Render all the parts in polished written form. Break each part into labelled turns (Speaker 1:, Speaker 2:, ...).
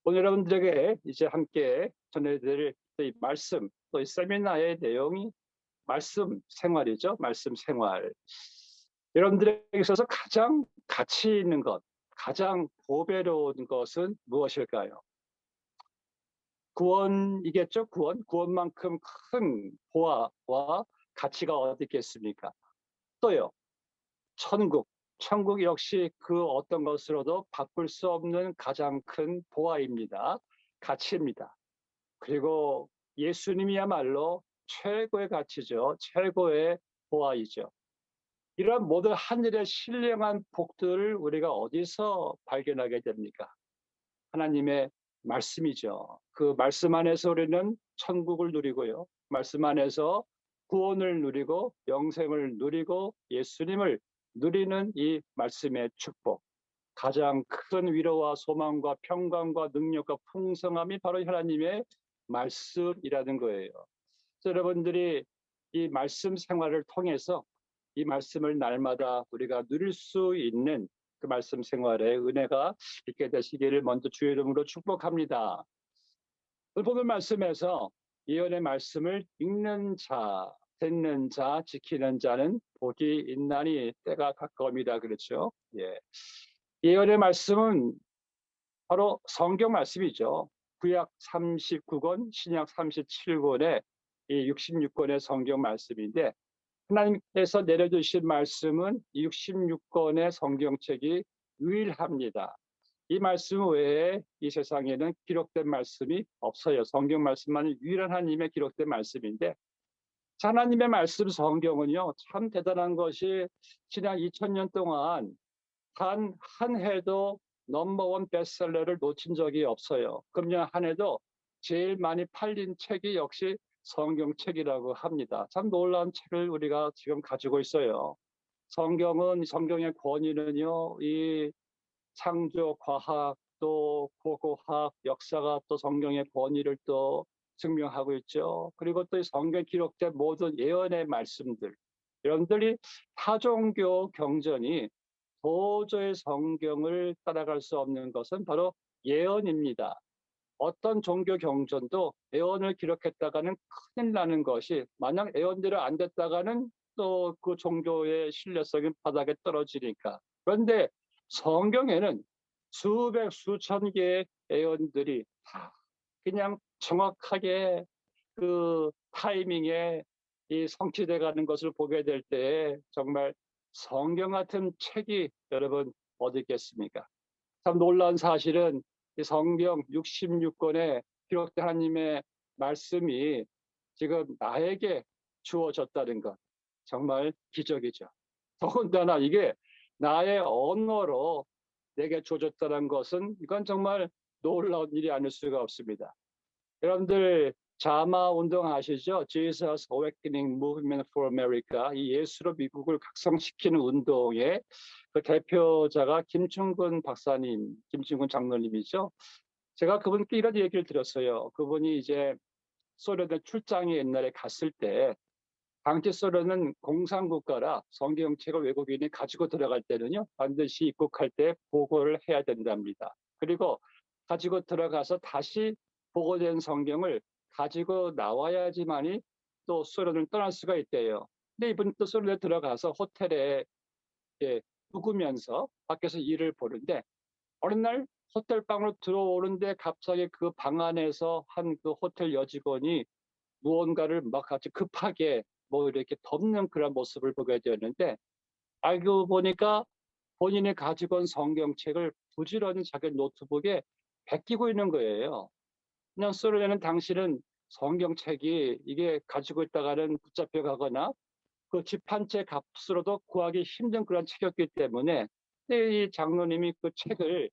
Speaker 1: 오늘 여러분들에게 이제 함께 전해드릴 이 말씀, 또 이 세미나의 내용이 말씀 생활이죠. 말씀 생활. 여러분들에게 있어서 가장 가치 있는 것, 가장 보배로운 것은 무엇일까요? 구원이겠죠. 구원. 구원만큼 큰 보화와 가치가 어디 있겠습니까? 또요. 천국. 천국 역시 그 어떤 것으로도 바꿀 수 없는 가장 큰 보화입니다. 가치입니다. 그리고 예수님이야말로 최고의 가치죠. 최고의 보화이죠. 이런 모든 하늘의 신령한 복들을 우리가 어디서 발견하게 됩니까? 하나님의 말씀이죠. 그 말씀 안에서 우리는 천국을 누리고요. 말씀 안에서 구원을 누리고 영생을 누리고 예수님을 누리는 이 말씀의 축복. 가장 큰 위로와 소망과 평강과 능력과 풍성함이 바로 하나님의 말씀이라는 거예요. 여러분들이 이 말씀 생활을 통해서 이 말씀을 날마다 우리가 누릴 수 있는 그 말씀 생활의 은혜가 있게 되시기를 먼저 주의 이름으로 축복합니다. 오늘 본문 말씀에서 예언의 말씀을 읽는 자, 듣는 자, 지키는 자는 복이 있나니 때가 가까움이다 그렇죠. 예. 예언의 말씀은 바로 성경 말씀이죠. 구약 39권, 신약 37권의 이 66권의 성경 말씀인데 하나님께서 내려주신 말씀은 66권의 성경책이 유일합니다. 이 말씀 외에 이 세상에는 기록된 말씀이 없어요. 성경 말씀만 유일한 하나님의 기록된 말씀인데 하나님의 말씀 성경은요 참 대단한 것이 지난 2000년 동안 단 한 해도 넘버원 베스트셀러를 놓친 적이 없어요. 금년 한 해도 제일 많이 팔린 책이 역시 성경책이라고 합니다. 참 놀라운 책을 우리가 지금 가지고 있어요. 성경의 권위는요, 이 창조, 과학, 또 고고학, 역사가 또 성경의 권위를 또 증명하고 있죠. 그리고 또 이 성경에 기록된 모든 예언의 말씀들, 여러분들이 타종교 경전이 도저히 성경을 따라갈 수 없는 것은 바로 예언입니다. 어떤 종교 경전도 예언을 기록했다가는 큰일 나는 것이 만약 예언대로 안 됐다가는 또 그 종교의 신뢰성이 바닥에 떨어지니까. 그런데 성경에는 수백 수천 개의 예언들이 다 그냥 정확하게 그 타이밍에 이 성취돼 가는 것을 보게 될 때 정말 성경 같은 책이 여러분 어디 있겠습니까? 참 놀라운 사실은 이 성경 66권에 기록된 하나님의 말씀이 지금 나에게 주어졌다는 것. 정말 기적이죠. 더군다나 이게 나의 언어로 내게 주어졌다는 것은 이건 정말 놀라운 일이 아닐 수가 없습니다. 여러분들 자마 운동 아시죠? Jesus Awakening Movement for America. 이 예수로 미국을 각성시키는 운동의 그 대표자가 김충근 박사님, 김충근 장로님이죠. 제가 그분께 이런 얘기를 들었어요. 그분이 이제 소련에 출장에 옛날에 갔을 때 당시 소련은 공산국가라 성경책을 외국인이 가지고 들어갈 때는요 반드시 입국할 때 보고를 해야 된답니다. 그리고 가지고 들어가서 다시 보고된 성경을 가지고 나와야지만이 또 소련을 떠날 수가 있대요. 근데 이분이 또 소련에 들어가서 호텔에 묵으면서 밖에서 일을 보는데 어느 날 호텔 방으로 들어오는데 갑자기 그 방 안에서 한 그 호텔 여직원이 무언가를 막 같이 급하게 뭐 이렇게 덮는 그런 모습을 보게 되었는데 알고 보니까 본인이 가지고 온 성경책을 부지런히 자기 노트북에 베끼고 있는 거예요. 그냥 소련에는 당시는 성경책이 이게 가지고 있다가는 붙잡혀 가거나 그 집 한 채 값으로도 구하기 힘든 그런 책이었기 때문에 이 장로님이 그 책을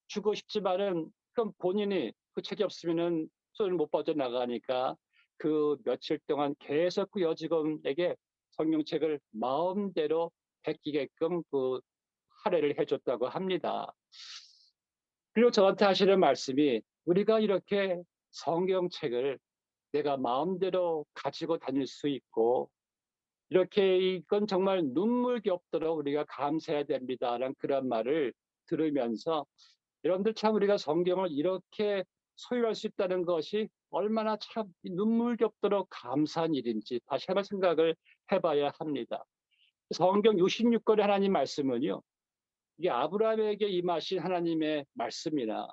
Speaker 1: 주고 싶지만은 그럼 본인이 그 책이 없으면은 손을 못 빠져나가니까 그 며칠 동안 계속 그 여직원에게 성경책을 마음대로 베끼게끔 그 할애를 해줬다고 합니다. 그리고 저한테 하시는 말씀이 우리가 이렇게 성경책을 내가 마음대로 가지고 다닐 수 있고 이렇게 이건 정말 눈물겹도록 우리가 감사해야 됩니다라는 그런 말을 들으면서 여러분들 참 우리가 성경을 이렇게 소유할 수 있다는 것이 얼마나 참 눈물겹도록 감사한 일인지 다시 한번 생각을 해봐야 합니다. 성경 66권의 하나님 말씀은요, 이게 아브라함에게 임하신 하나님의 말씀이나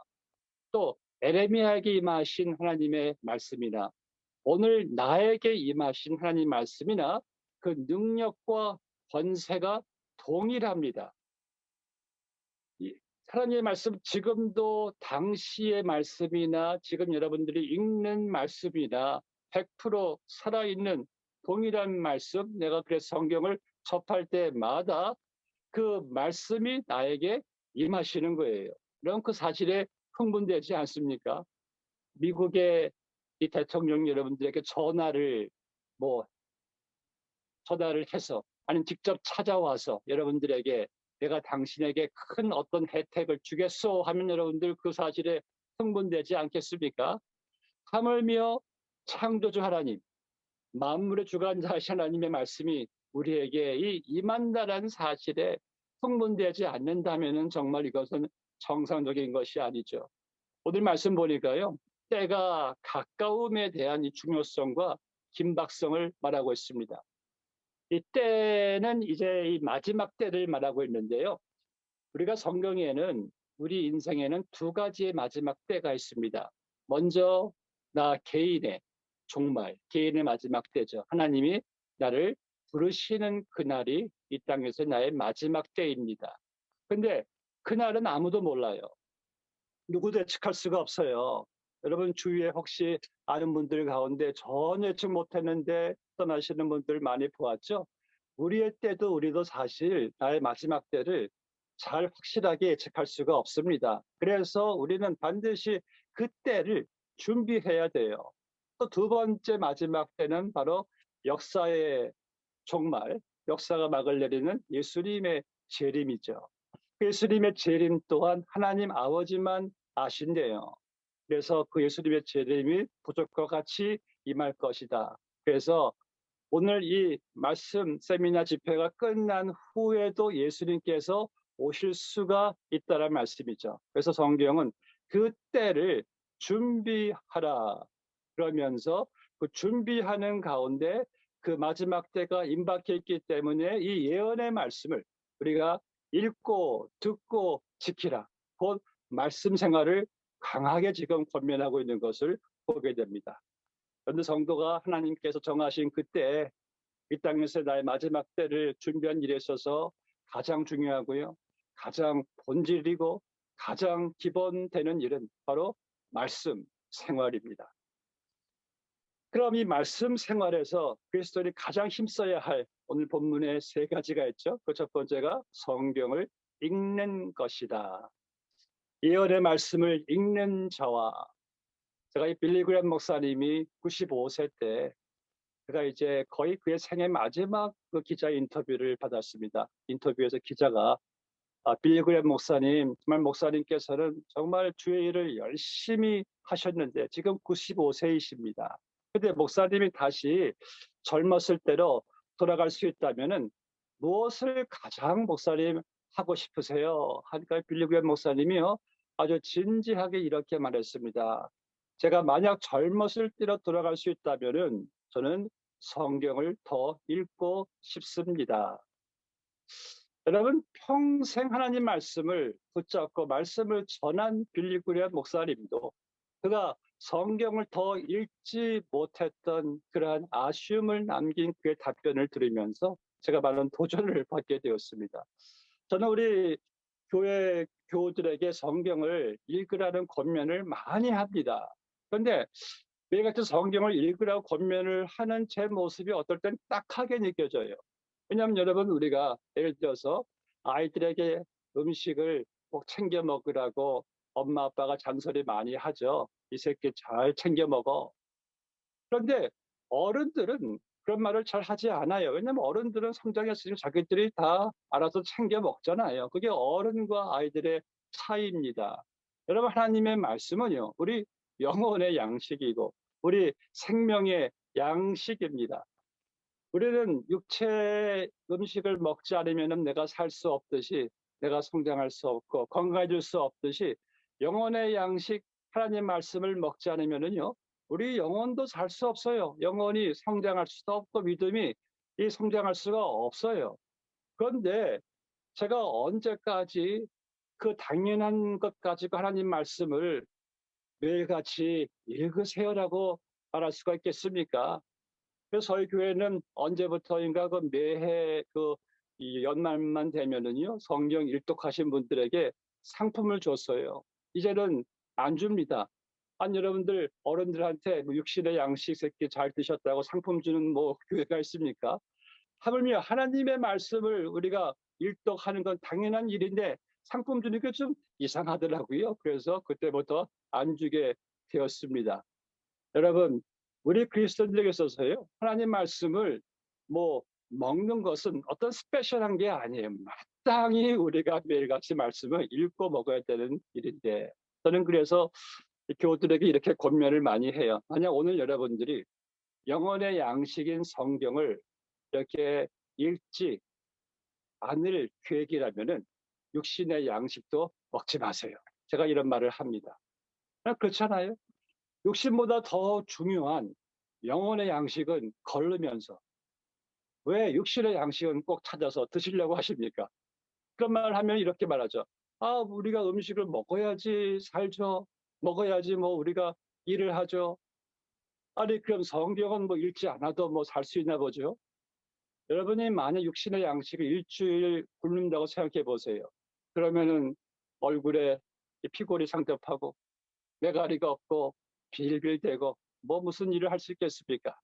Speaker 1: 또 에레미야에게 임하신 하나님의 말씀이나 오늘 나에게 임하신 하나님 말씀이나 그 능력과 권세가 동일합니다. 하나님의 말씀, 지금도 당시의 말씀이나 지금 여러분들이 읽는 말씀이나 100% 살아있는 동일한 말씀, 내가 그래서 성경을 접할 때마다 그 말씀이 나에게 임하시는 거예요. 그럼 그 사실에 흥분되지 않습니까? 미국의 이 대통령 여러분들에게 전화를 해서 아니면 직접 찾아와서 여러분들에게 내가 당신에게 큰 어떤 혜택을 주겠소 하면 여러분들 그 사실에 흥분되지 않겠습니까? 하물며 창조주 하나님, 만물의 주관자이신 하나님의 말씀이 우리에게 임한다라는 사실에 흥분되지 않는다면 정말 이것은 정상적인 것이 아니죠. 오늘 말씀 보니까요, 때가 가까움에 대한 이 중요성과 긴박성을 말하고 있습니다. 이 때는 이제 이 마지막 때를 말하고 있는데요. 우리가 성경에는 우리 인생에는 두 가지의 마지막 때가 있습니다. 먼저 나 개인의 종말, 개인의 마지막 때죠. 하나님이 나를 부르시는 그날이 이 땅에서 나의 마지막 때입니다. 근데 그날은 아무도 몰라요. 누구도 예측할 수가 없어요. 여러분 주위에 혹시 아는 분들 가운데 전혀 예측 못했는데 떠나시는 분들 많이 보았죠? 우리의 때도 우리도 사실 나의 마지막 때를 잘 확실하게 예측할 수가 없습니다. 그래서 우리는 반드시 그 때를 준비해야 돼요. 또 두 번째 마지막 때는 바로 역사의 종말, 역사가 막을 내리는 예수님의 재림이죠. 예수님의 재림 또한 하나님 아버지만 아신대요. 그래서 그 예수님의 재림이 부족과 같이 임할 것이다. 그래서 오늘 이 말씀 세미나 집회가 끝난 후에도 예수님께서 오실 수가 있다는 말씀이죠. 그래서 성경은 그 때를 준비하라 그러면서 그 준비하는 가운데 그 마지막 때가 임박해 있기 때문에 이 예언의 말씀을 우리가 읽고 듣고 지키라. 곧 말씀 생활을 강하게 지금 권면하고 있는 것을 보게 됩니다. 그런데 성도가 하나님께서 정하신 그때 이 땅에서 나의 마지막 때를 준비한 일에 있어서 가장 중요하고요. 가장 본질이고 가장 기본되는 일은 바로 말씀 생활입니다. 그럼 이 말씀 생활에서 그리스도인이 가장 힘써야 할 오늘 본문에 세 가지가 있죠. 그 첫 번째가 성경을 읽는 것이다. 예언의 말씀을 읽는 자와 제가 이 빌리 그램 목사님이 95세 때 제가 이제 거의 그의 생애 마지막 그 기자 인터뷰를 받았습니다. 인터뷰에서 기자가 빌리 그램 목사님, 정말 목사님께서는 정말 주의 일을 열심히 하셨는데 지금 95세이십니다. 근데 목사님이 다시 젊었을 때로 돌아갈 수 있다면은 무엇을 가장 목사님 하고 싶으세요? 하니까 빌리 그램 목사님이요 아주 진지하게 이렇게 말했습니다. 제가 만약 젊었을 때로 돌아갈 수 있다면은 저는 성경을 더 읽고 싶습니다. 여러분 평생 하나님 말씀을 붙잡고 말씀을 전한 빌리 그레엄 목사님도 그가 성경을 더 읽지 못했던 그러한 아쉬움을 남긴 그의 답변을 들으면서 제가 많은 도전을 받게 되었습니다. 저는 우리 교회 교우들에게 성경을 읽으라는 권면을 많이 합니다. 그런데 매일 같은 성경을 읽으라고 권면을 하는 제 모습이 어떨 땐 딱하게 느껴져요. 왜냐하면 여러분 우리가 예를 들어서 아이들에게 음식을 꼭 챙겨 먹으라고 엄마 아빠가 잔소리 많이 하죠. 이 새끼 잘 챙겨 먹어. 그런데 어른들은 그런 말을 잘 하지 않아요. 왜냐하면 어른들은 성장했으니 자기들이 다 알아서 챙겨 먹잖아요. 그게 어른과 아이들의 차이입니다. 여러분 하나님의 말씀은요. 우리 영혼의 양식이고 우리 생명의 양식입니다. 우리는 육체 음식을 먹지 않으면 내가 살 수 없듯이 내가 성장할 수 없고 건강해질 수 없듯이 영혼의 양식, 하나님 말씀을 먹지 않으면은요, 우리 영혼도 살 수 없어요. 영혼이 성장할 수도 없고 믿음이 이 성장할 수가 없어요. 그런데 제가 언제까지 그 당연한 것 가지고 하나님 말씀을 매일같이 읽으세요라고 말할 수가 있겠습니까? 그래서 저희 교회는 언제부터인가 그 매해 이 연말만 되면은요, 성경 일독하신 분들에게 상품을 줬어요. 이제는 안 줍니다. 아니, 여러분들 어른들한테 뭐 육신의 양식 새끼 잘 드셨다고 상품 주는 뭐 교회가 있습니까? 하물며 하나님의 말씀을 우리가 일독하는 건 당연한 일인데 상품 주는 게 좀 이상하더라고요. 그래서 그때부터 안 주게 되었습니다. 여러분, 우리 그리스도인들에게 있어서요, 하나님 말씀을 뭐 먹는 것은 어떤 스페셜한 게 아니에요. 마땅히 우리가 매일같이 말씀을 읽고 먹어야 되는 일인데, 저는 그래서 교우들에게 이렇게 권면을 많이 해요. 만약 오늘 여러분들이 영혼의 양식인 성경을 이렇게 읽지 않을 계획이라면은 육신의 양식도 먹지 마세요. 제가 이런 말을 합니다. 그렇잖아요. 육신보다 더 중요한 영혼의 양식은 걸으면서 왜 육신의 양식은 꼭 찾아서 드시려고 하십니까? 그런 말 하면 이렇게 말하죠. 아, 우리가 음식을 먹어야지 살죠. 먹어야지 뭐 우리가 일을 하죠. 아니, 그럼 성경은 뭐 읽지 않아도 뭐 살 수 있나 보죠? 여러분이 만약 육신의 양식을 일주일 굶는다고 생각해 보세요. 그러면은 얼굴에 피골이 상접하고 메가리가 없고 빌빌대고 뭐 무슨 일을 할 수 있겠습니까?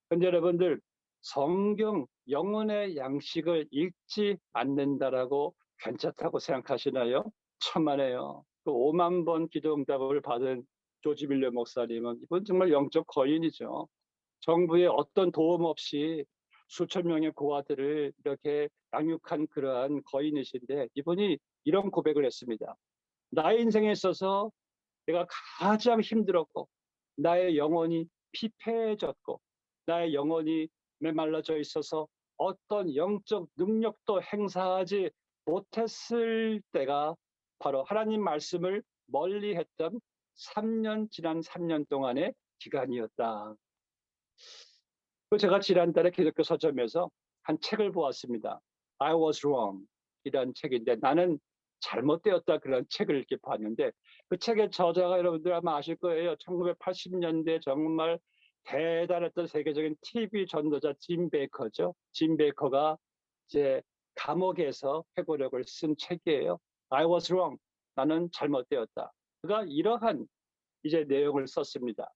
Speaker 1: 근데 여러분들 성경 영혼의 양식을 읽지 않는다라고 괜찮다고 생각하시나요? 천만에요. 그 5만 번 기도 응답을 받은 조지 밀려 목사님은 이분 정말 영적 거인이죠. 정부의 어떤 도움 없이 수천 명의 고아들을 이렇게 양육한 그러한 거인이신데 이분이 이런 고백을 했습니다. 나의 인생에 있어서 내가 가장 힘들었고 나의 영혼이 피폐해졌고 나의 영혼이 메말라져 있어서 어떤 영적 능력도 행사하지 못했을 때가 바로 하나님 말씀을 멀리했던 지난 3년 동안의 기간이었다. 제가 지난달에 기독교 서점에서 한 책을 보았습니다. I was wrong 이라는 책인데 나는 잘못되었다 그런 책을 이렇게 봤는데 그 책의 저자가 여러분들 아마 아실 거예요. 1980년대 정말 대단했던 세계적인 TV 전도자 짐 베이커죠. 짐 베이커가 이제 감옥에서 회고록을 쓴 책이에요. I was wrong. 나는 잘못되었다. 그가 이러한 이제 내용을 썼습니다.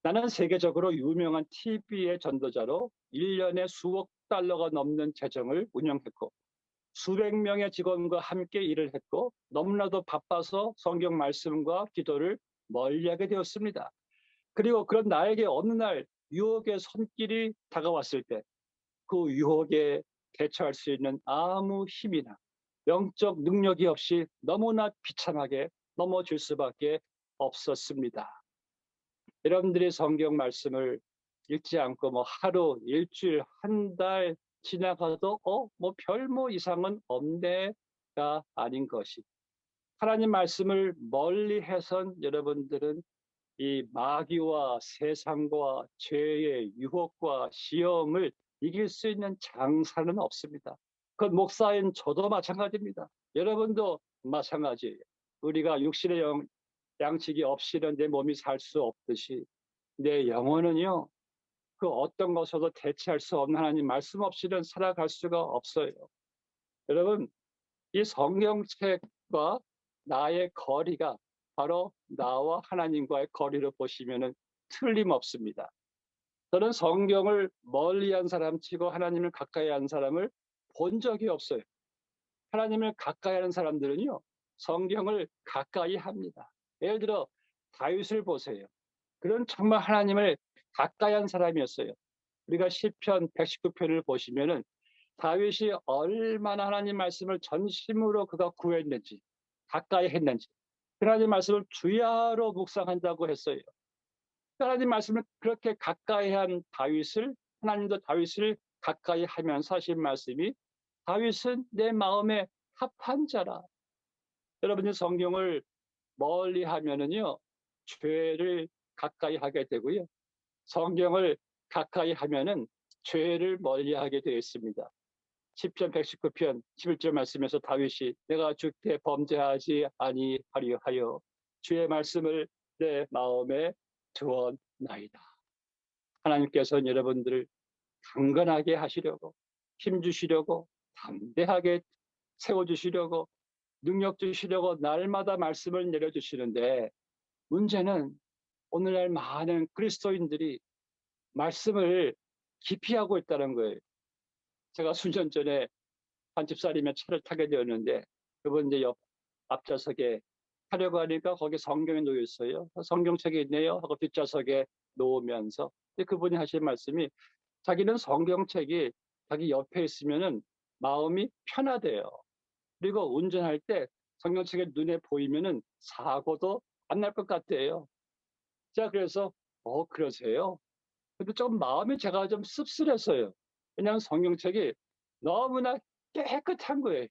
Speaker 1: 나는 세계적으로 유명한 TV의 전도자로 1년에 수억 달러가 넘는 재정을 운영했고 수백 명의 직원과 함께 일을 했고 너무나도 바빠서 성경 말씀과 기도를 멀리하게 되었습니다. 그리고 그런 나에게 어느 날 유혹의 손길이 다가왔을 때 그 유혹에 대처할 수 있는 아무 힘이나 영적 능력이 없이 너무나 비참하게 넘어질 수밖에 없었습니다. 여러분들이 성경 말씀을 읽지 않고 뭐 하루, 일주일, 한 달 지나가도 뭐 별 뭐 이상은 없네가 아닌 것이. 하나님 말씀을 멀리해선 여러분들은 이 마귀와 세상과 죄의 유혹과 시험을 이길 수 있는 장사는 없습니다. 그 목사인 저도 마찬가지입니다. 여러분도 마찬가지예요. 우리가 육신의 양식이 없이는 내 몸이 살 수 없듯이 내 영혼은요, 그 어떤 것으로도 대체할 수 없는 하나님 말씀 없이는 살아갈 수가 없어요. 여러분, 이 성경책과 나의 거리가 바로 나와 하나님과의 거리로 보시면은 틀림없습니다. 저는 성경을 멀리한 사람 치고 하나님을 가까이 한 사람을 본 적이 없어요. 하나님을 가까이 하는 사람들은요, 성경을 가까이 합니다. 예를 들어 다윗을 보세요. 그런 정말 하나님을 가까이 한 사람이었어요. 우리가 시편 119편을 보시면은 다윗이 얼마나 하나님 말씀을 전심으로 그가 구했는지, 가까이 했는지, 하나님 말씀을 주야로 묵상한다고 했어요. 하나님 말씀을 그렇게 가까이 한 다윗을, 하나님도 다윗을 가까이 하면서 하신 말씀이 다윗은 내 마음에 합한 자라. 여러분이 성경을 멀리 하면은요, 죄를 가까이 하게 되고요. 성경을 가까이 하면은 죄를 멀리 하게 되어 있습니다. 시편 119편 11절 말씀에서 다윗이 내가 주께 범죄하지 아니하려 하여 주의 말씀을 내 마음에 두었나이다. 하나님께서는 여러분들을 강건하게 하시려고, 힘 주시려고, 담대하게 세워주시려고, 능력 주시려고 날마다 말씀을 내려주시는데, 문제는 오늘날 많은 그리스도인들이 말씀을 기피하고 있다는 거예요. 제가 수년 전에 한 집사님의 차를 타게 되었는데, 그분 이제 옆 앞좌석에 타려고 하니까 거기 성경이 놓여 있어요. 성경책이 있네요 하고 뒷좌석에 놓으면서, 근데 그분이 하신 말씀이, 자기는 성경책이 자기 옆에 있으면은 마음이 편하대요. 그리고 운전할 때 성경책이 눈에 보이면은 사고도 안 날 것 같대요. 자, 그래서 그러세요? 근데 좀 마음이 제가 좀 씁쓸했어요. 왜냐하면 성경책이 너무나 깨끗한 거예요.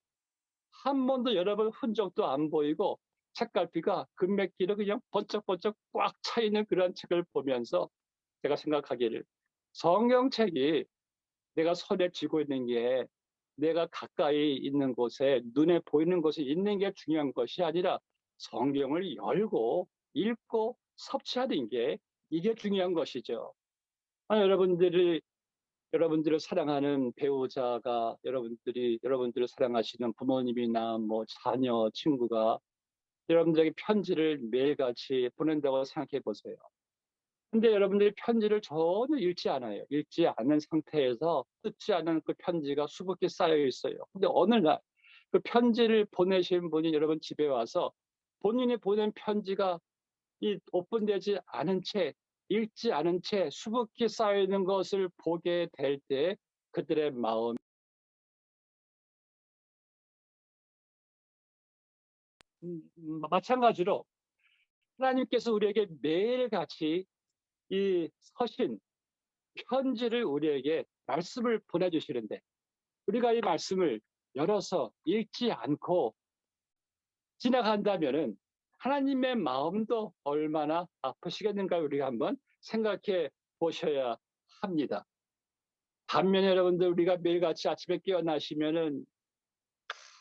Speaker 1: 한 번도 여러 번 흔적도 안 보이고 책갈피가 금맥기로 그냥 번쩍번쩍 꽉 차 있는 그런 책을 보면서 제가 생각하기를, 성경책이 내가 손에 쥐고 있는 게 내가 가까이 있는 곳에 눈에 보이는 곳에 있는 게 중요한 것이 아니라 성경을 열고 읽고 섭취하는 게, 이게 중요한 것이죠. 여러분들을 사랑하는 배우자가, 여러분들을 사랑하시는 부모님이나 뭐 자녀, 친구가 여러분들에게 편지를 매일같이 보낸다고 생각해 보세요. 근데 여러분들이 편지를 전혀 읽지 않아요. 읽지 않은 상태에서 뜯지 않은 그 편지가 수북히 쌓여 있어요. 근데 어느 날 그 편지를 보내신 분이 여러분 집에 와서 본인이 보낸 편지가 이 오픈되지 않은 채, 읽지 않은 채 수북히 쌓여 있는 것을 보게 될 때 그들의 마음, 마찬가지로 하나님께서 우리에게 매일같이 이 서신, 편지를 우리에게 말씀을 보내주시는데, 우리가 이 말씀을 열어서 읽지 않고 지나간다면은 하나님의 마음도 얼마나 아프시겠는가, 우리가 한번 생각해 보셔야 합니다. 반면에 여러분들, 우리가 매일같이 아침에 깨어나시면은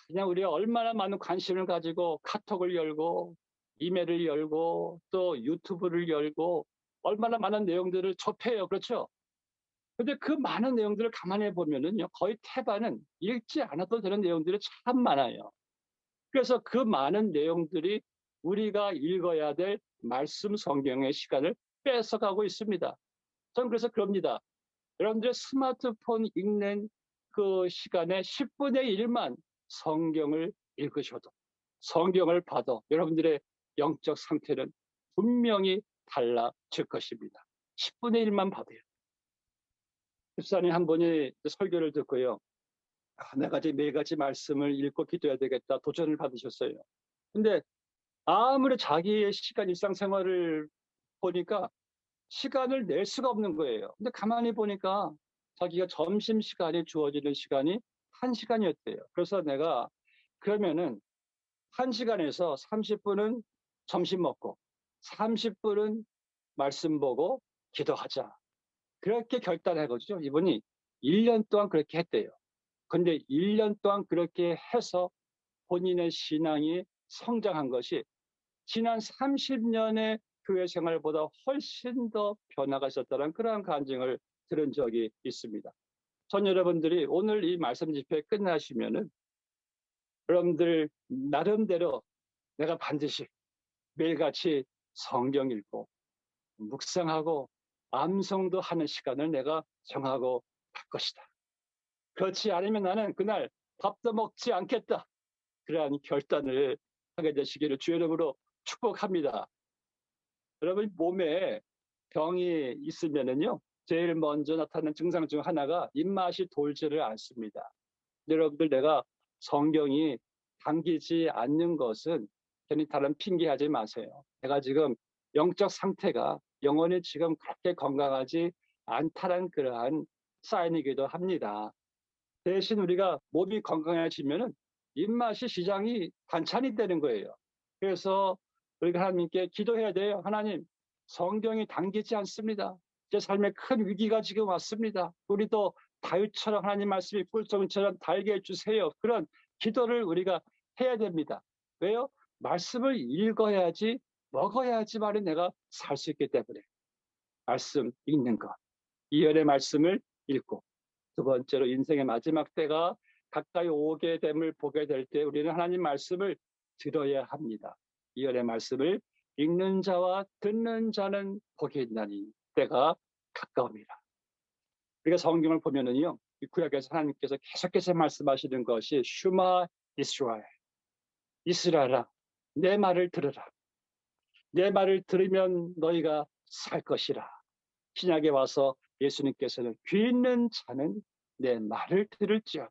Speaker 1: 그냥 우리가 얼마나 많은 관심을 가지고 카톡을 열고 이메일을 열고 또 유튜브를 열고 얼마나 많은 내용들을 접해요. 그렇죠? 근데 그 많은 내용들을 가만히 보면은요, 거의 태반은 읽지 않아도 되는 내용들이 참 많아요. 그래서 그 많은 내용들이 우리가 읽어야 될 말씀 성경의 시간을 뺏어가고 있습니다. 저는 그래서 그럽니다. 여러분들의 스마트폰 읽는 그 시간의 10분의 1만 성경을 읽으셔도, 성경을 봐도 여러분들의 영적 상태는 분명히 달라질 것입니다. 10분의 1만 봐도요. 집사님 한 분이 설교를 듣고요, 내가 이제 매일같이 말씀을 읽고 기도해야 되겠다 도전을 받으셨어요. 근데 아무리 자기의 시간, 일상생활을 보니까 시간을 낼 수가 없는 거예요. 근데 가만히 보니까 자기가 점심시간에 주어지는 시간이 1시간이었대요. 그래서 내가 그러면은 1시간에서 30분은 점심 먹고 30분은 말씀 보고 기도하자. 그렇게 결단해가지고 이분이 1년 동안 그렇게 했대요. 근데 1년 동안 그렇게 해서 본인의 신앙이 성장한 것이 지난 30년의 교회 생활보다 훨씬 더 변화가 있었다는 그러한 간증을 들은 적이 있습니다. 전 여러분들이 오늘 이 말씀 집회 끝나시면은 여러분들 나름대로 내가 반드시 매일같이 성경 읽고 묵상하고 암송도 하는 시간을 내가 정하고 갈 것이다. 그렇지 않으면 나는 그날 밥도 먹지 않겠다. 그러한 결단을 하게 되시기를 주의 이름으로 축복합니다. 여러분, 몸에 병이 있으면은요, 제일 먼저 나타나는 증상 중 하나가 입맛이 돌지를 않습니다. 여러분들, 내가 성경이 당기지 않는 것은 괜히 다른 핑계하지 마세요. 내가 지금 영적 상태가 영혼이 지금 그렇게 건강하지 않다는 그러한 사인이기도 합니다. 대신 우리가 몸이 건강해지면은 입맛이 시장이 단찬이 되는 거예요. 그래서 우리가 하나님께 기도해야 돼요. 하나님, 성경이 당기지 않습니다. 제 삶에 큰 위기가 지금 왔습니다. 우리도 다윗처럼 하나님 말씀이 꿀송이처럼 달게 해주세요. 그런 기도를 우리가 해야 됩니다. 왜요? 말씀을 읽어야지, 먹어야지만이 내가 살 수 있기 때문에. 말씀 읽는 것. 이열의 말씀을 읽고, 두 번째로 인생의 마지막 때가 가까이 오게 됨을 보게 될 때 우리는 하나님 말씀을 들어야 합니다. 이열의 말씀을 읽는 자와 듣는 자는 복이 있나니 때가 가까웁니다. 우리가 성경을 보면은요, 이 구약에서 하나님께서 계속해서 말씀하시는 것이 슈마 이스라엘, 이스라엘아, 내 말을 들으라. 내 말을 들으면 너희가 살 것이라. 신약에 와서 예수님께서는 귀 있는 자는 내 말을 들을지어다.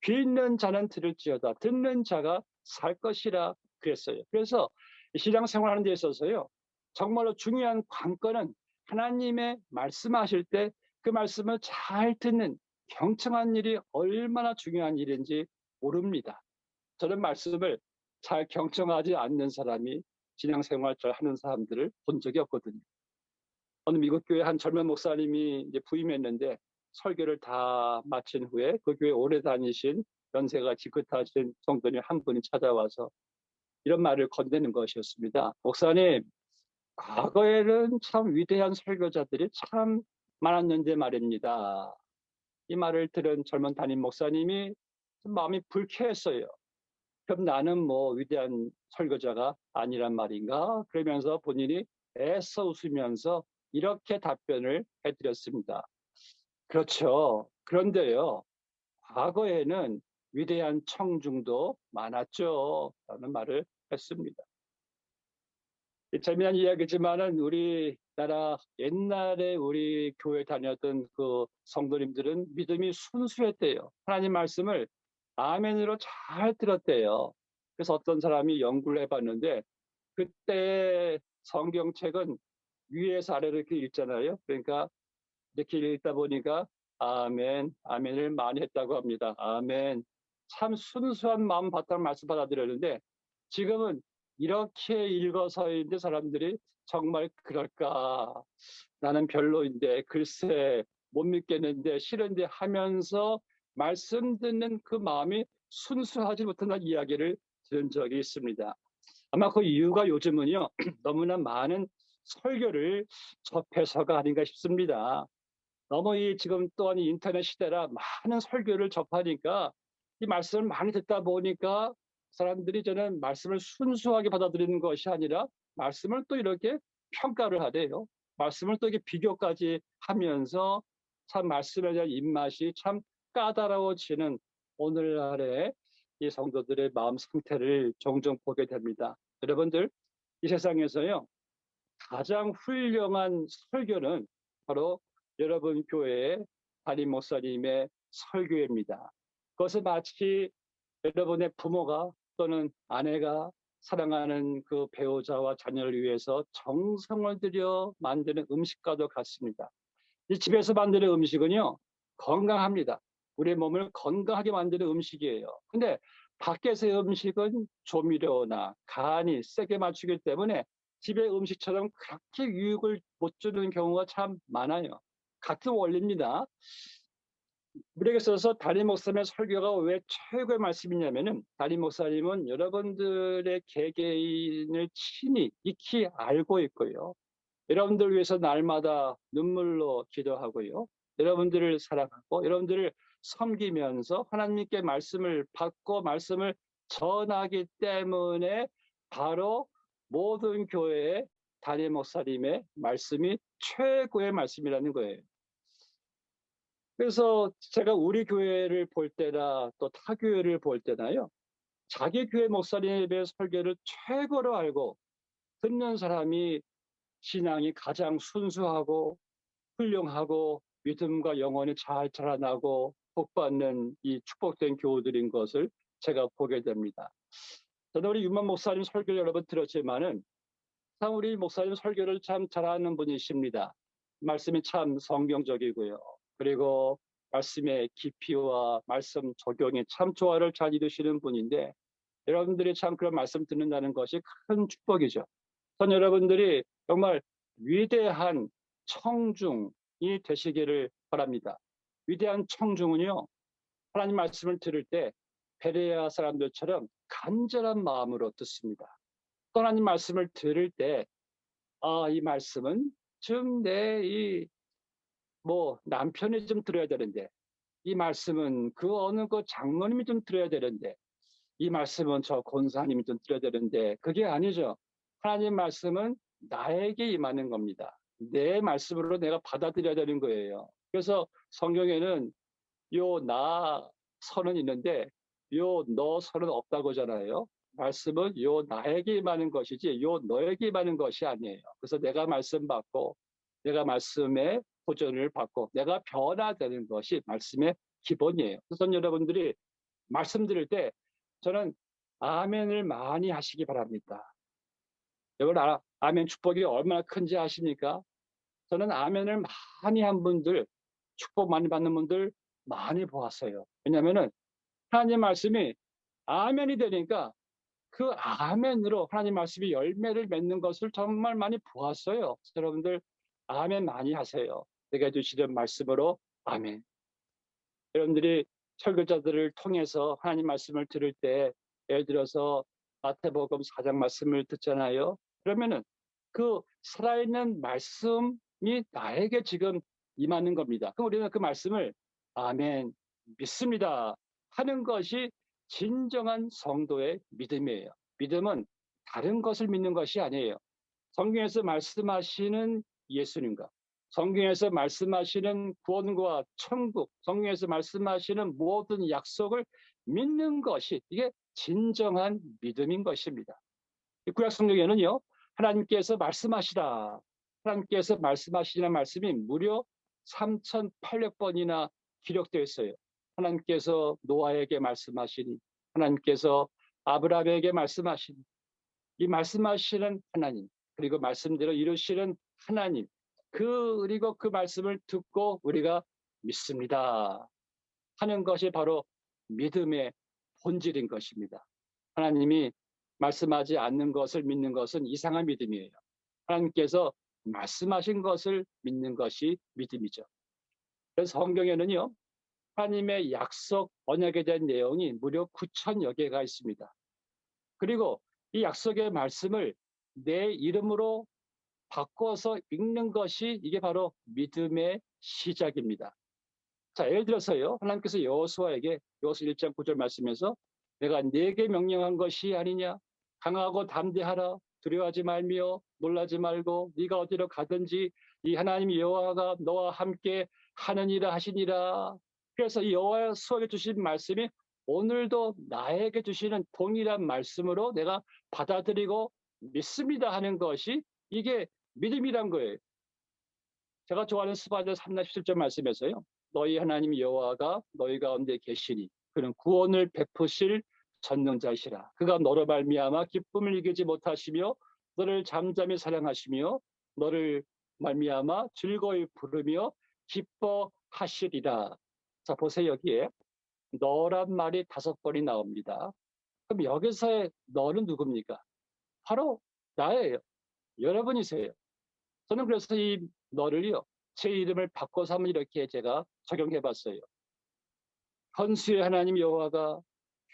Speaker 1: 귀 있는 자는 들을지어다. 듣는 자가 살 것이라 그랬어요. 그래서 신앙생활하는 데 있어서요, 정말로 중요한 관건은 하나님의 말씀하실 때 그 말씀을 잘 듣는 경청한 일이 얼마나 중요한 일인지 모릅니다. 저는 말씀을 잘 경청하지 않는 사람이 신앙생활 잘 하는 사람들을 본 적이 없거든요. 어느 미국 교회 한 젊은 목사님이 이제 부임했는데 설교를 다 마친 후에 그 교회 오래 다니신 연세가 지긋하신 성도님 한 분이 찾아와서 이런 말을 건네는 것이었습니다. 목사님, 과거에는 참 위대한 설교자들이 참 많았는데 말입니다. 이 말을 들은 젊은 담임 목사님이 마음이 불쾌했어요. 그럼 나는 뭐 위대한 설교자가 아니란 말인가? 그러면서 본인이 애써 웃으면서 이렇게 답변을 해드렸습니다. 그렇죠. 그런데요, 과거에는 위대한 청중도 많았죠. 라는 말을 했습니다. 재미난 이야기지만은 우리나라 옛날에 우리 교회 다녔던 그 성도님들은 믿음이 순수했대요. 하나님 말씀을 아멘으로 잘 들었대요. 그래서 어떤 사람이 연구를 해봤는데 그때 성경책은 위에서 아래로 이렇게 읽잖아요. 그러니까 이렇게 읽다 보니까 아멘, 아멘을 많이 했다고 합니다. 아멘. 참 순수한 마음 바탕 말씀 받아들였는데 지금은 이렇게 읽어서 있는데 사람들이 정말 그럴까? 나는 별로인데 글쎄 못 믿겠는데 싫은데 하면서 말씀 듣는 그 마음이 순수하지 못한 이야기를 들은 적이 있습니다. 아마 그 이유가 요즘은요, 너무나 많은 설교를 접해서가 아닌가 싶습니다. 너무 이 지금 또한 인터넷 시대라 많은 설교를 접하니까 이 말씀을 많이 듣다 보니까 사람들이 저는 말씀을 순수하게 받아들이는 것이 아니라 말씀을 또 이렇게 평가를 하대요. 말씀을 또 이렇게 비교까지 하면서 참 말씀에 대한 입맛이 참 까다로워지는 오늘날의 이 성도들의 마음 상태를 종종 보게 됩니다. 여러분들, 이 세상에서요, 가장 훌륭한 설교는 바로 여러분 교회의 담임 목사님의 설교입니다. 그것은 마치 여러분의 부모가 또는 아내가 사랑하는 그 배우자와 자녀를 위해서 정성을 들여 만드는 음식과도 같습니다. 이 집에서 만드는 음식은요, 건강합니다. 우리의 몸을 건강하게 만드는 음식이에요. 근데 밖에서의 음식은 조미료나 간이 세게 맞추기 때문에 집의 음식처럼 그렇게 유익을 못 주는 경우가 참 많아요. 같은 원리입니다. 우리에게 있어서 담임 목사님의 설교가 왜 최고의 말씀이냐면은 담임 목사님은 여러분들의 개개인을 친히 익히 알고 있고요. 여러분들 위해서 날마다 눈물로 기도하고요. 여러분들을 사랑하고 여러분들을 섬기면서 하나님께 말씀을 받고 말씀을 전하기 때문에 바로 모든 교회의 담임 목사님의 말씀이 최고의 말씀이라는 거예요. 그래서 제가 우리 교회를 볼 때나 또 타 교회를 볼 때나요, 자기 교회 목사님의 설교를 최고로 알고 듣는 사람이 신앙이 가장 순수하고 훌륭하고 믿음과 영혼이 잘 자라나고 복받는 이 축복된 교우들인 것을 제가 보게 됩니다. 저는 우리 윤만 목사님 설교 여러 번 들었지만은 참 우리 목사님 설교를 참 잘하는 분이십니다. 말씀이 참 성경적이고요. 그리고 말씀의 깊이와 말씀 적용이 참 조화를 잘 이루시는 분인데 여러분들이 참 그런 말씀 듣는다는 것이 큰 축복이죠. 전 여러분들이 정말 위대한 청중이 되시기를 바랍니다. 위대한 청중은요, 하나님 말씀을 들을 때 베레아 사람들처럼 간절한 마음으로 듣습니다. 또 하나님 말씀을 들을 때, 이 말씀은 좀 남편이 좀 들어야 되는데, 이 말씀은 그 어느 그 장로님이 좀 들어야 되는데, 이 말씀은 저 권사님이 좀 들어야 되는데, 그게 아니죠. 하나님 말씀은 나에게 임하는 겁니다. 내 말씀으로 내가 받아들여야 되는 거예요. 그래서 성경에는 요 나 선은 있는데 요 너 선은 없다고 하잖아요. 말씀은 요 나에게 임하는 것이지 요 너에게 임하는 것이 아니에요. 그래서 내가 말씀 받고 내가 말씀의 도전을 받고 내가 변화되는 것이 말씀의 기본이에요. 그래서 여러분들이 말씀 드릴 때 저는 아멘을 많이 하시기 바랍니다. 여러분 아멘 축복이 얼마나 큰지 아십니까? 저는 아멘을 많이 한 분들, 축복 많이 받는 분들 많이 보았어요. 왜냐하면은 하나님 말씀이 아멘이 되니까 그 아멘으로 하나님 말씀이 열매를 맺는 것을 정말 많이 보았어요. 여러분들 아멘 많이 하세요. 내가 주시는 말씀으로 아멘. 여러분들이 설교자들을 통해서 하나님 말씀을 들을 때 예를 들어서 마태복음 4장 말씀을 듣잖아요. 그러면은 그 살아있는 말씀이 나에게 지금 임하는 겁니다. 그럼 우리는 그 말씀을 아멘, 믿습니다 하는 것이 진정한 성도의 믿음이에요. 믿음은 다른 것을 믿는 것이 아니에요. 성경에서 말씀하시는 예수님과 성경에서 말씀하시는 구원과 천국, 성경에서 말씀하시는 모든 약속을 믿는 것이 이게 진정한 믿음인 것입니다. 구약 성경에는요, 하나님께서 말씀하시라, 하나님께서 말씀하시라는 말씀이 무려 3,800번이나 기록되어 있어요. 하나님께서 노아에게 말씀하시니, 하나님께서 아브라함에게 말씀하시니, 이 말씀하시는 하나님, 그리고 말씀대로 이루시는 하나님, 그리고 그 말씀을 듣고 우리가 믿습니다 하는 것이 바로 믿음의 본질인 것입니다. 하나님이 말씀하지 않는 것을 믿는 것은 이상한 믿음이에요. 하나님께서 말씀하신 것을 믿는 것이 믿음이죠. 그래서 성경에는요, 하나님의 약속 언약에 대한 내용이 무려 9,000여 개가 있습니다. 그리고 이 약속의 말씀을 내 이름으로 바꿔서 읽는 것이 이게 바로 믿음의 시작입니다. 자, 예를 들어서요, 하나님께서 여호수아에게 여호수아 1장 9절 말씀에서 내가 네게 명령한 것이 아니냐, 강하고 담대하라, 두려워하지 말며 놀라지 말고 네가 어디로 가든지 이 하나님 여호와가 너와 함께 하느니라 하시니라. 그래서 이 여호수아에게 주신 말씀이 오늘도 나에게 주시는 동일한 말씀으로 내가 받아들이고 믿습니다 하는 것이 이게 믿음이란 거예요. 제가 좋아하는 스바냐 3장 17절 말씀에서요. 너희 하나님 여호와가 너희 가운데 계시니 그는 구원을 베푸실 전능자이시라. 그가 너로 말미암아 기쁨을 이기지 못하시며 너를 잠잠히 사랑하시며 너를 말미암아 즐거이 부르며 기뻐하시리라. 자, 보세요. 여기에 너란 말이 5번이 나옵니다. 그럼 여기서의 너는 누굽니까? 바로 나예요. 여러분이세요. 저는 그래서 이 너를요, 제 이름을 바꿔서 한번 이렇게 제가 적용해 봤어요. 현수의 하나님 여호와가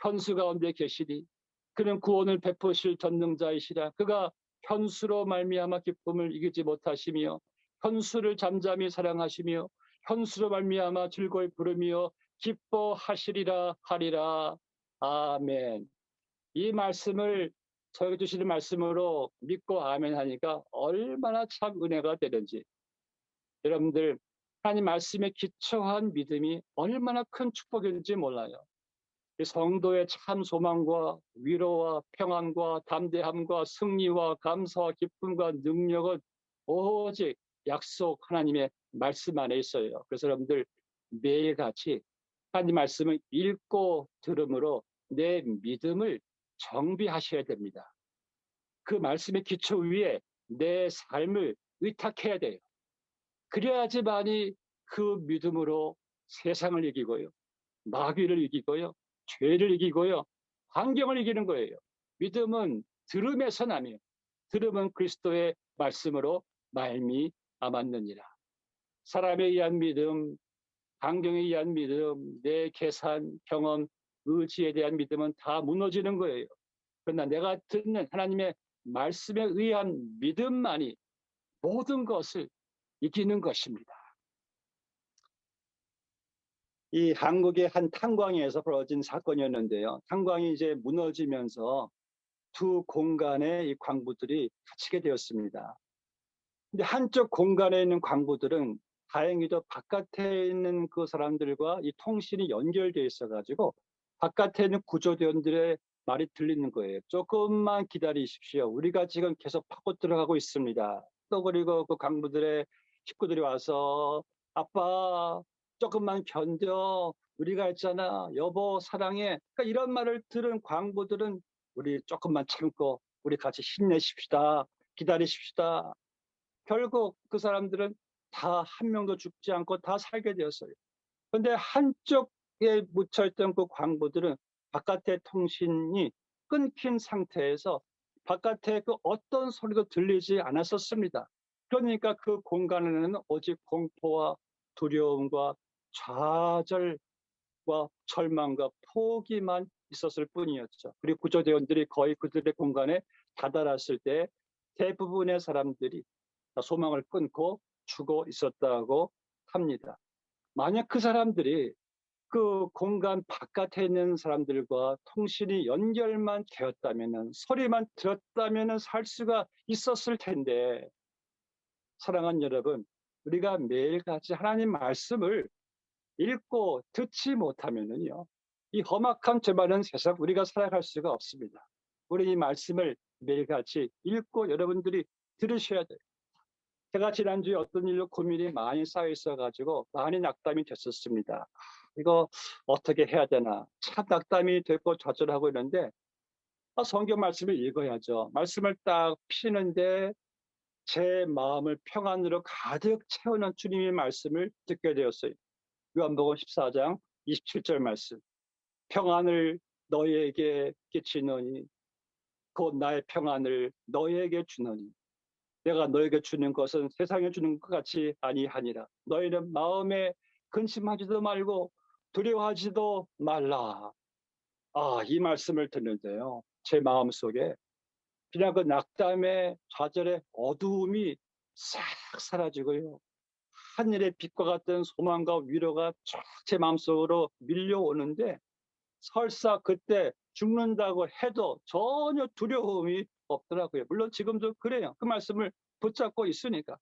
Speaker 1: 현수 가운데 계시니 그는 구원을 베푸실 전능자이시라. 그가 현수로 말미암아 기쁨을 이기지 못하시며 현수를 잠잠히 사랑하시며 현수로 말미암아 즐거이 부르며 기뻐하시리라 하리라. 아멘. 이 말씀을 저에게 주시는 말씀으로 믿고 아멘 하니까 얼마나 참 은혜가 되는지. 여러분들 하나님 말씀에 기초한 믿음이 얼마나 큰 축복인지 몰라요. 이 성도의 참 소망과 위로와 평안과 담대함과 승리와 감사와 기쁨과 능력은 오직 약속 하나님의 말씀 안에 있어요. 그래서 여러분들 매일같이 하나님 말씀을 읽고 들음으로 내 믿음을 정비하셔야 됩니다. 그 말씀의 기초 위에 내 삶을 의탁해야 돼요. 그래야지만이 그 믿음으로 세상을 이기고요. 마귀를 이기고요. 죄를 이기고요. 환경을 이기는 거예요. 믿음은 들음에서 나며 들음은 그리스도의 말씀으로 말미암았느니라. 사람에 의한 믿음, 강경에 의한 믿음, 내 계산, 경험, 의지에 대한 믿음은 다 무너지는 거예요. 그러나 내가 듣는 하나님의 말씀에 의한 믿음만이 모든 것을 이기는 것입니다. 이 한국의 한 탄광에서 벌어진 사건이었는데요. 탄광이 이제 무너지면서 두 공간의 이 광부들이 갇히게 되었습니다. 근데 한쪽 공간에 있는 광부들은 다행히도 바깥에 있는 그 사람들과 이 통신이 연결되어 있어가지고 바깥에 있는 구조대원들의 말이 들리는 거예요. 조금만 기다리십시오. 우리가 지금 계속 파고 들어가고 있습니다. 또 그리고 그 광부들의 식구들이 와서 아빠 조금만 견뎌. 우리가 있잖아. 여보 사랑해. 그러니까 이런 말을 들은 광부들은 우리 조금만 참고 우리 같이 힘내십시다. 기다리십시다. 결국 그 사람들은 다 한 명도 죽지 않고 다 살게 되었어요. 그런데 한쪽에 묻혀있던 그 광부들은 바깥의 통신이 끊긴 상태에서 바깥에 그 어떤 소리도 들리지 않았었습니다. 그러니까 그 공간에는 오직 공포와 두려움과 좌절과 절망과 포기만 있었을 뿐이었죠. 그리고 구조대원들이 거의 그들의 공간에 다다랐을 때 대부분의 사람들이 소망을 끊고 죽어 있었다고 합니다. 만약 그 사람들이 그 공간 바깥에 있는 사람들과 통신이 연결만 되었다면, 소리만 들었다면 살 수가 있었을 텐데, 사랑하는 여러분, 우리가 매일같이 하나님 말씀을 읽고 듣지 못하면요, 이 험악한 죄 많은 세상 우리가 살아갈 수가 없습니다. 우리 이 말씀을 매일같이 읽고 여러분들이 들으셔야 돼요. 제가 지난주에 어떤 일로 고민이 많이 쌓여 있어가지고 많이 낙담이 됐었습니다. 이거 어떻게 해야 되나. 참 낙담이 되고 좌절하고 있는데 성경 말씀을 읽어야죠. 말씀을 딱 피는데 제 마음을 평안으로 가득 채우는 주님의 말씀을 듣게 되었어요. 요한복음 14장 27절 말씀. 평안을 너희에게 끼치노니 곧 나의 평안을 너희에게 주노니 내가 너에게 주는 것은 세상에 주는 것 같이 아니하니라. 너희는 마음에 근심하지도 말고 두려워하지도 말라. 이 말씀을 듣는데요. 제 마음속에 그냥 그 낙담의 좌절의 어두움이 싹 사라지고요. 하늘의 빛과 같은 소망과 위로가 쫙 제 마음속으로 밀려오는데 설사 그때 죽는다고 해도 전혀 두려움이 없더라고요. 물론 지금도 그래요. 그 말씀을 붙잡고 있으니까.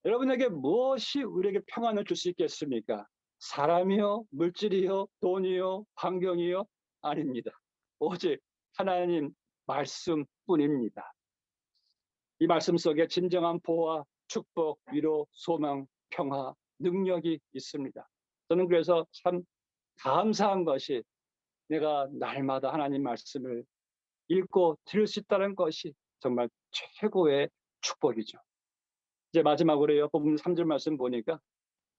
Speaker 1: 여러분에게 무엇이 우리에게 평안을 줄 수 있겠습니까? 사람이요? 물질이요? 돈이요? 환경이요? 아닙니다. 오직 하나님 말씀뿐입니다. 이 말씀 속에 진정한 보호와 축복, 위로, 소망, 평화, 능력이 있습니다. 저는 그래서 참 감사한 것이 내가 날마다 하나님 말씀을 읽고 들을 수 있다는 것이 정말 최고의 축복이죠. 이제 마지막으로요. 본문 3절 말씀 보니까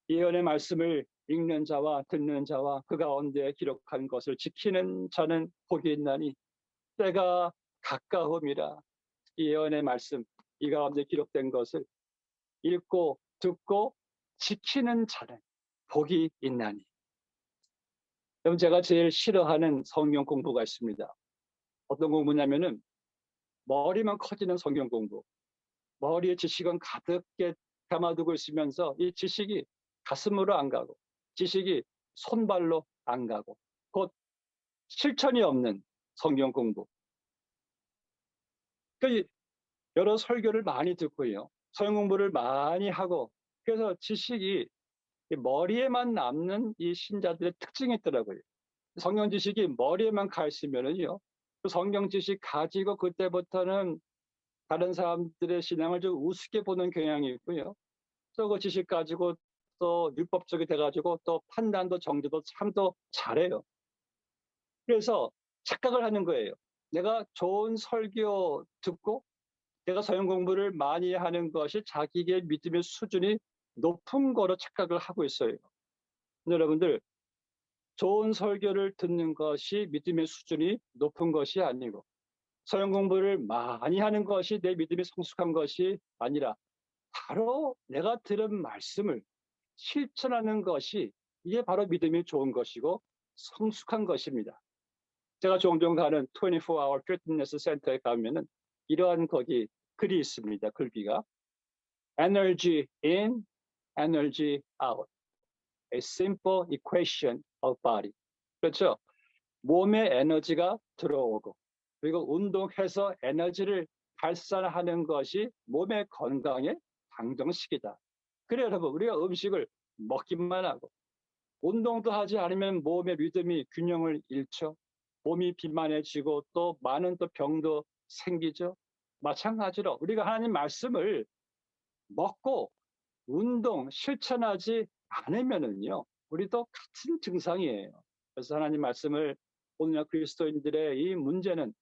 Speaker 1: 예언의 말씀을 읽는 자와 듣는 자와 그 가운데 기록한 것을 지키는 자는 복이 있나니 때가 가까움이라. 예언의 말씀, 이 가운데 기록된 것을 읽고 듣고 지키는 자는 복이 있나니. 여러분, 제가 제일 싫어하는 성경 공부가 있습니다. 어떤 공부냐면은 머리만 커지는 성경 공부. 머리에 지식은 가득게 담아두고 있으면서 이 지식이 가슴으로 안 가고 지식이 손발로 안 가고 곧 실천이 없는 성경 공부. 그 여러 설교를 많이 듣고요. 성경 공부를 많이 하고 그래서 지식이 머리에만 남는 이 신자들의 특징이 있더라고요. 성경 지식이 머리에만 가 있으면은요. 그 성경 지식 가지고 그때부터는 다른 사람들의 신앙을 좀 우습게 보는 경향이 있고요. 또 그 지식 가지고 또 율법적이 돼가지고 또 판단도 정죄도 참 더 잘해요. 그래서 착각을 하는 거예요. 내가 좋은 설교 듣고 내가 성경 공부를 많이 하는 것이 자기의 믿음의 수준이 높은 거로 착각을 하고 있어요. 여러분들, 좋은 설교를 듣는 것이 믿음의 수준이 높은 것이 아니고 성경 공부를 많이 하는 것이 내 믿음이 성숙한 것이 아니라 바로 내가 들은 말씀을 실천하는 것이 이게 바로 믿음이 좋은 것이고 성숙한 것입니다. 제가 종종 가는 24-hour fitness 센터에 가면은 이러한 거기 글이 있습니다. 글귀가 Energy in, energy out. A simple equation of body. 그렇죠? 몸에 에너지가 들어오고 그리고 운동해서 에너지를 발산하는 것이 몸의 건강의 방정식이다. 그래 여러분 우리가 음식을 먹기만 하고 운동도 하지 않으면 몸의 리듬이 균형을 잃죠. 몸이 비만해지고 또 많은 또 병도 생기죠. 마찬가지로 우리가 하나님 말씀을 먹고 운동 실천하지 않으면은요 우리도 같은 증상이에요. 그래서 하나님 말씀을 오늘날 그리스도인들의 이 문제는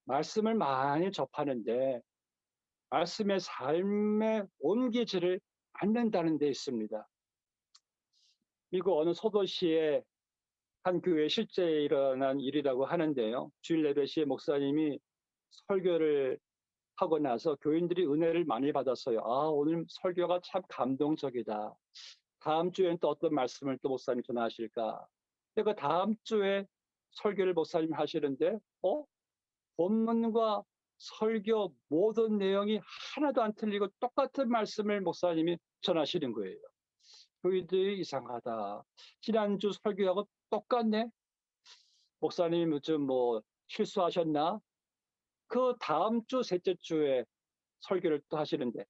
Speaker 1: 말씀을 많이 접하는데 말씀의 삶에 옮기지를 않는다는 데 있습니다. 미국 어느 소도시의 한 교회에 실제 일어난 일이라고 하는데요. 주일 예배 시에 목사님이 설교를 하고 나서 교인들이 은혜를 많이 받았어요. 아, 오늘 설교가 참 감동적이다. 다음 주엔 또 어떤 말씀을 또 목사님 전하실까? 그 다음 주에 설교를 목사님 하시는데, 본문과 설교 모든 내용이 하나도 안 틀리고 똑같은 말씀을 목사님이 전하시는 거예요. 교인들이 이상하다. 지난주 설교하고 똑같네? 목사님이 좀 실수하셨나? 그 다음 주, 셋째 주에 설교를 또 하시는데,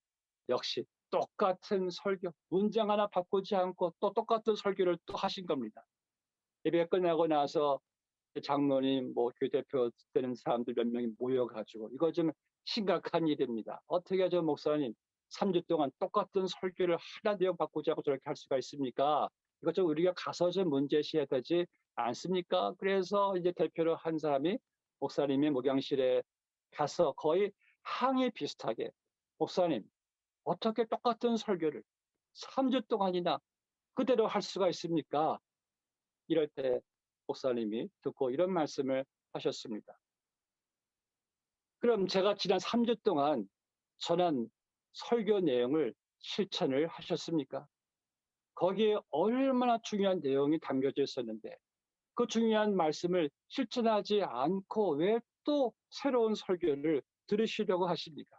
Speaker 1: 역시 똑같은 설교, 문장 하나 바꾸지 않고 또 똑같은 설교를 또 하신 겁니다. 예배 끝나고 나서 장로님, 교회 대표 되는 사람들 몇 명이 모여가지고 이거 좀 심각한 일입니다. 어떻게 하죠, 목사님? 3주 동안 똑같은 설교를 하나 내용 바꾸지 않고 저렇게 할 수가 있습니까? 이거 좀 우리가 가서 좀 문제시해야 되지 않습니까? 그래서 이제 대표로 한 사람이 목사님의 목양실에 가서 거의 항의 비슷하게 목사님, 어떻게 똑같은 설교를 3주 동안이나 그대로 할 수가 있습니까? 이럴 때 목사님이 듣고 이런 말씀을 하셨습니다. 그럼 제가 지난 3주 동안 전한 설교 내용을 실천을 하셨습니까? 거기에 얼마나 중요한 내용이 담겨져 있었는데 그 중요한 말씀을 실천하지 않고 왜 또 새로운 설교를 들으시려고 하십니까?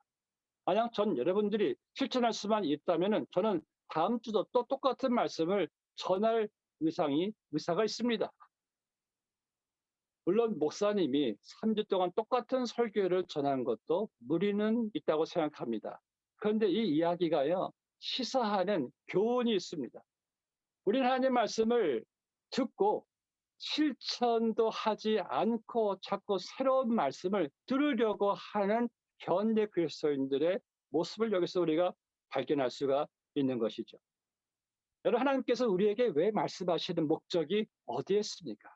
Speaker 1: 만약 전 여러분들이 실천할 수만 있다면 저는 다음 주도 또 똑같은 말씀을 전할 의사가 있습니다. 물론 목사님이 3주 동안 똑같은 설교를 전한 것도 무리는 있다고 생각합니다. 그런데 이 이야기가요, 시사하는 교훈이 있습니다. 우리는 하나님 말씀을 듣고 실천도 하지 않고 자꾸 새로운 말씀을 들으려고 하는 현대 그리스도인들의 모습을 여기서 우리가 발견할 수가 있는 것이죠. 여러분, 하나님께서 우리에게 왜 말씀하시는 목적이 어디에 있습니까?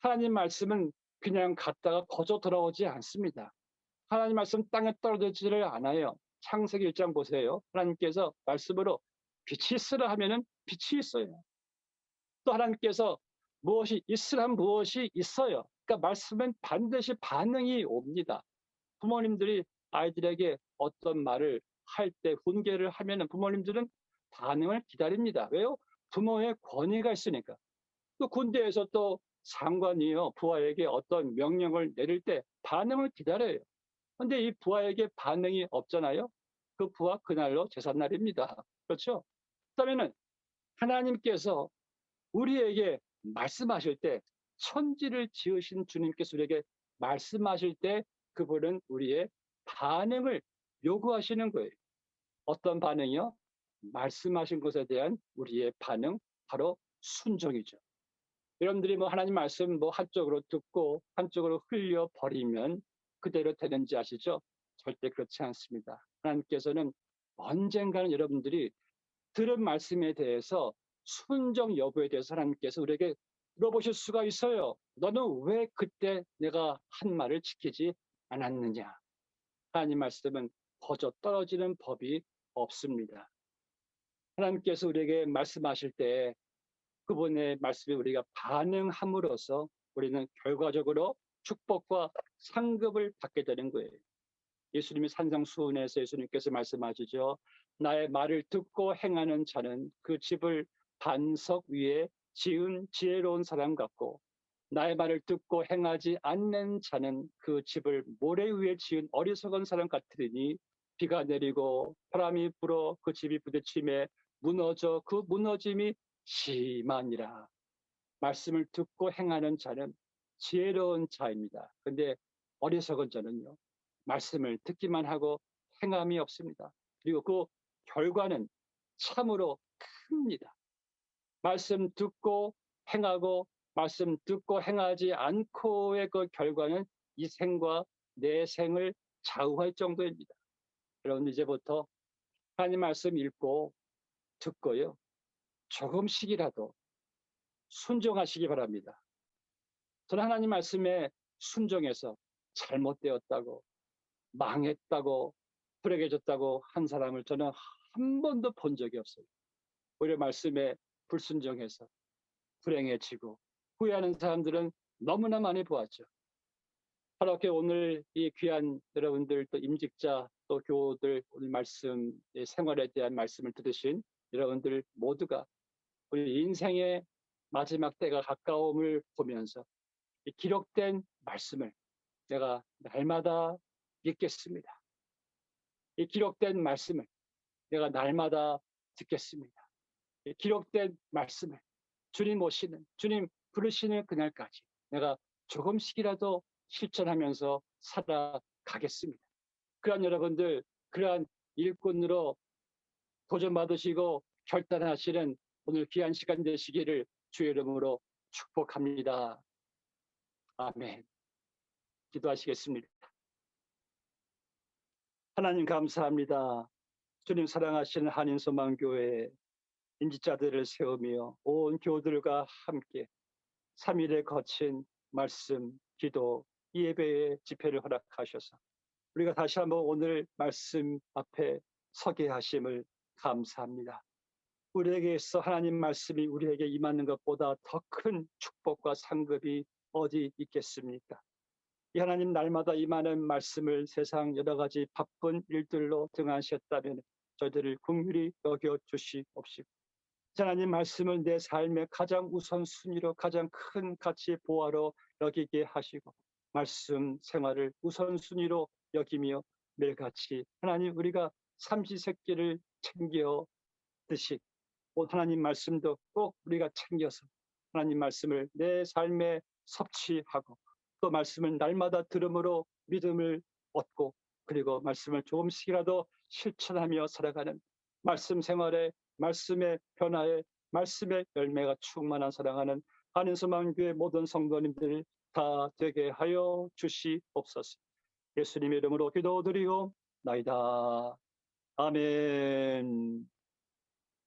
Speaker 1: 하나님 말씀은 그냥 갔다가 거저 돌아오지 않습니다. 하나님 말씀 땅에 떨어지지를 않아요. 창세기 1장 보세요. 하나님께서 말씀으로 빛이 있으라 하면은 빛이 있어요. 또 하나님께서 무엇이 있으라 무엇이 있어요. 그러니까 말씀은 반드시 반응이 옵니다. 부모님들이 아이들에게 어떤 말을 할 때 훈계를 하면은 부모님들은 반응을 기다립니다. 왜요? 부모의 권위가 있으니까. 또 군대에서 또 상관이요 부하에게 어떤 명령을 내릴 때 반응을 기다려요. 근데 이 부하에게 반응이 없잖아요. 그 부하 그날로 제삿날입니다. 그렇죠? 그다음에는 하나님께서 우리에게 말씀하실 때 천지를 지으신 주님께서 우리에게 말씀하실 때 그분은 우리의 반응을 요구하시는 거예요. 어떤 반응이요? 말씀하신 것에 대한 우리의 반응, 바로 순종이죠. 여러분들이 하나님 말씀 한쪽으로 듣고 한쪽으로 흘려 버리면 그대로 되는지 아시죠? 절대 그렇지 않습니다. 하나님께서는 언젠가는 여러분들이 들은 말씀에 대해서 순종 여부에 대해서 하나님께서 우리에게 물어보실 수가 있어요. 너는 왜 그때 내가 한 말을 지키지 않았느냐? 하나님 말씀은 거저 떨어지는 법이 없습니다. 하나님께서 우리에게 말씀하실 때 그분의 말씀에 우리가 반응함으로써 우리는 결과적으로 축복과 상급을 받게 되는 거예요. 예수님이 산상수훈에서 예수님께서 말씀하시죠. 나의 말을 듣고 행하는 자는 그 집을 반석 위에 지은 지혜로운 사람 같고, 나의 말을 듣고 행하지 않는 자는 그 집을 모래 위에 지은 어리석은 사람 같으니, 비가 내리고 바람이 불어 그 집이 부딪힘에 무너져 그 무너짐이 심하니라. 말씀을 듣고 행하는 자는 지혜로운 자입니다. 근데 어리석은 자는요, 말씀을 듣기만 하고 행함이 없습니다. 그리고 그 결과는 참으로 큽니다. 말씀 듣고 행하고 말씀 듣고 행하지 않고의 그 결과는 이 생과 내 생을 좌우할 정도입니다. 여러분, 이제부터 하나님 말씀 읽고 듣고요, 조금씩이라도 순종하시기 바랍니다. 저는 하나님 말씀에 순종해서 잘못되었다고, 망했다고, 불행해졌다고 한 사람을 저는 한 번도 본 적이 없어요. 오히려 말씀에 불순종해서 불행해지고 후회하는 사람들은 너무나 많이 보았죠. 그렇게 오늘 이 귀한 여러분들, 또 임직자, 또 교우들, 오늘 말씀, 생활에 대한 말씀을 들으신 여러분들 모두가 우리 인생의 마지막 때가 가까움을 보면서 이 기록된 말씀을 내가 날마다 읽겠습니다. 이 기록된 말씀을 내가 날마다 듣겠습니다. 이 기록된 말씀을 주님 오시는, 주님 부르시는 그날까지 내가 조금씩이라도 실천하면서 살아가겠습니다. 그러한 여러분들, 그러한 일꾼으로 도전받으시고 결단하시는 오늘 귀한 시간 되시기를 주의 이름으로 축복합니다. 아멘. 기도하시겠습니다. 하나님 감사합니다. 주님 사랑하시는 한인소망교회 임직자들을 세우며 온 교우들과 함께 3일에 거친 말씀, 기도, 예배의 집회를 허락하셔서 우리가 다시 한번 오늘 말씀 앞에 서게 하심을 감사합니다. 우리에게 있어 하나님 말씀이 우리에게 임하는 것보다 더 큰 축복과 상급이 어디 있겠습니까? 이 하나님 날마다 임하는 말씀을 세상 여러 가지 바쁜 일들로 등한시했다면 저희들을 긍휼히 여겨 주시옵시고, 하나님 말씀을 내 삶의 가장 우선순위로, 가장 큰 가치 보화로 여기게 하시고 말씀 생활을 우선순위로 여기며 매일같이 하나님 우리가 삼시세끼를 챙겨 듯이 하나님 말씀도 꼭 우리가 챙겨서 하나님 말씀을 내 삶에 섭취하고 또 말씀을 날마다 들음으로 믿음을 얻고, 그리고 말씀을 조금씩이라도 실천하며 살아가는 말씀 생활에, 말씀의 변화에, 말씀의 열매가 충만한 사랑하는 한인소망교회 모든 성도님들 다 되게 하여 주시옵소서. 예수님의 이름으로 기도드리고 나이다. 아멘.